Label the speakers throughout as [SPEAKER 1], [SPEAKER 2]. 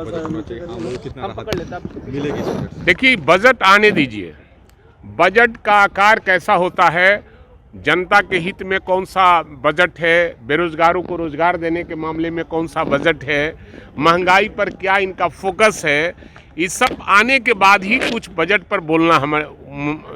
[SPEAKER 1] का बजट होना चाहिए, आम लोग कितना राहत मिलेगी इस बजट से?
[SPEAKER 2] देखिए, बजट आने दीजिए। बजट का आकार कैसा होता है, जनता के हित में कौन सा बजट है, बेरोजगारों को रोजगार देने के मामले में कौन सा बजट है, महंगाई पर क्या इनका फोकस है, इस सब आने के बाद ही कुछ बजट पर बोलना हमें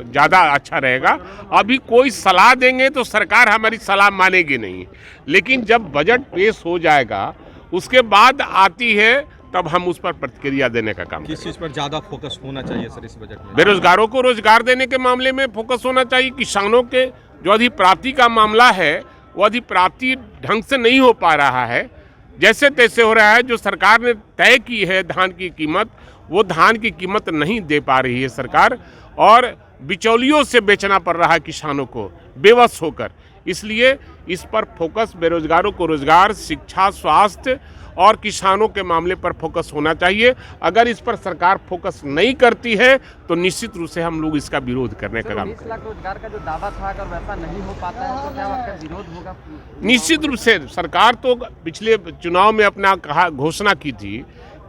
[SPEAKER 2] ज़्यादा अच्छा रहेगा। अभी कोई सलाह देंगे तो सरकार हमारी सलाह मानेगी नहीं, लेकिन जब बजट पेश हो जाएगा उसके बाद आती है तब हम उस पर प्रतिक्रिया देने का काम
[SPEAKER 1] किस चीज़ पर ज़्यादा फोकस होना चाहिए सर इस बजट में?
[SPEAKER 2] बेरोजगारों को रोजगार देने के मामले में फोकस होना चाहिए। किसानों के जो अधिप्राप्ति का मामला है वो अधिप्राप्ति ढंग से नहीं हो पा रहा है, जैसे तैसे हो रहा है। जो सरकार ने तय की है धान की कीमत, वो धान की कीमत नहीं दे पा रही है सरकार, और बिचौलियों से बेचना पड़ रहा है किसानों को बेबस होकर। इसलिए इस पर फोकस बेरोजगारों को रोजगार, शिक्षा, स्वास्थ्य और किसानों के मामले पर फोकस होना चाहिए। अगर इस पर सरकार फोकस नहीं करती है तो निश्चित रूप से हम लोग इसका विरोध करने का काम करेंगे।
[SPEAKER 3] 19 लाख रोजगार का जो दावा था, अगर वैसा नहीं हो पाता है तो क्या आपका विरोध होगा?
[SPEAKER 2] निश्चित रूप से सरकार तो पिछले चुनाव में अपना घोषणा की थी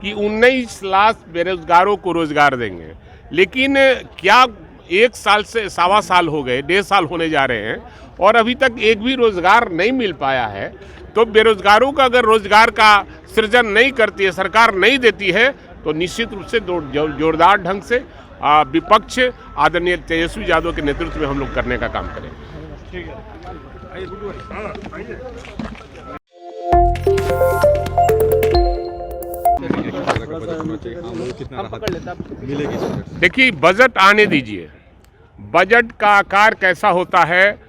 [SPEAKER 2] कि 19 लाख बेरोजगारों को रोजगार देंगे, लेकिन क्या 1 साल से सवा साल हो गए, 1.5 साल होने जा रहे हैं और अभी तक एक भी रोजगार नहीं मिल पाया है। तो बेरोजगारों का अगर रोजगार का सृजन नहीं करती है, सरकार नहीं देती है, तो निश्चित रूप से जोरदार ढंग से विपक्ष आदरणीय तेजस्वी यादव के नेतृत्व में हम लोग करने का काम करेंगे। ठीक
[SPEAKER 1] बजट होना चाहिए, आम लोग कितना राहत मिलेगी इस बजट से?
[SPEAKER 2] देखिए, बजट आने दीजिए। बजट का आकार कैसा होता है,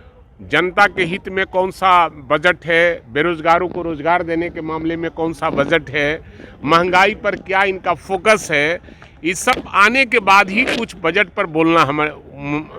[SPEAKER 2] जनता के हित में कौन सा बजट है, बेरोजगारों को रोजगार देने के मामले में कौन सा बजट है, महंगाई पर क्या इनका फोकस है, इस सब आने के बाद ही कुछ बजट पर बोलना हमें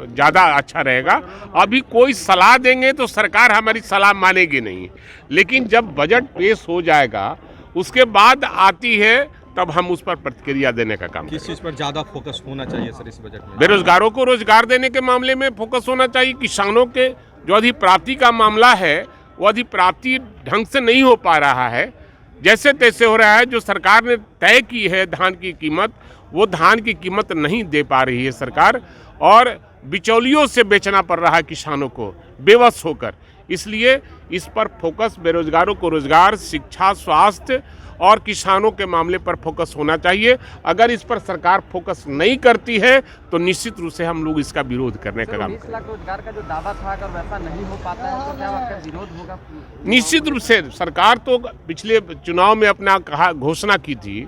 [SPEAKER 2] ज़्यादा अच्छा रहेगा। अभी कोई सलाह देंगे तो सरकार हमारी सलाह मानेगी नहीं, लेकिन जब बजट पेश हो जाएगा उसके बाद आती है तब हम उस पर प्रतिक्रिया देने का काम
[SPEAKER 1] किस चीज़ पर ज़्यादा फोकस होना चाहिए सर इस बजट में?
[SPEAKER 2] बेरोजगारों को रोजगार देने के मामले में फोकस होना चाहिए। किसानों के जो अधिप्राप्ति का मामला है वो अधिप्राप्ति ढंग से नहीं हो पा रहा है, जैसे तैसे हो रहा है। जो सरकार ने तय की है धान की कीमत, वो धान की कीमत नहीं दे पा रही है सरकार, और बिचौलियों से बेचना पड़ रहा है किसानों को बेबस होकर। इसलिए इस पर फोकस बेरोजगारों को रोजगार, शिक्षा, स्वास्थ्य और किसानों के मामले पर फोकस होना चाहिए। अगर इस पर सरकार फोकस नहीं करती है तो निश्चित रूप से हम लोग इसका विरोध करने का काम
[SPEAKER 3] 19 लाख रोजगार का जो दावा था, अगर वैसा नहीं हो पाता है तो क्या आपका विरोध होगा?
[SPEAKER 2] निश्चित रूप से सरकार तो पिछले चुनाव में अपना घोषणा की थी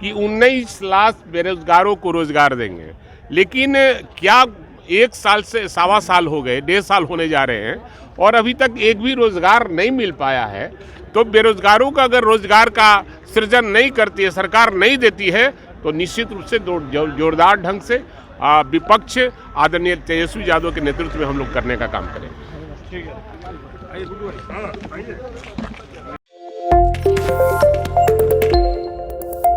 [SPEAKER 2] कि 19 लाख बेरोजगारों को रोजगार देंगे, लेकिन क्या 1 साल से सवा साल हो गए, 1.5 साल होने जा रहे हैं और अभी तक एक भी रोजगार नहीं मिल पाया है। तो बेरोजगारों का अगर रोजगार का सृजन नहीं करती है, सरकार नहीं देती है, तो निश्चित रूप से जोरदार ढंग से विपक्ष आदरणीय तेजस्वी यादव के नेतृत्व में हम लोग करने का काम करेंगे। ठीक है।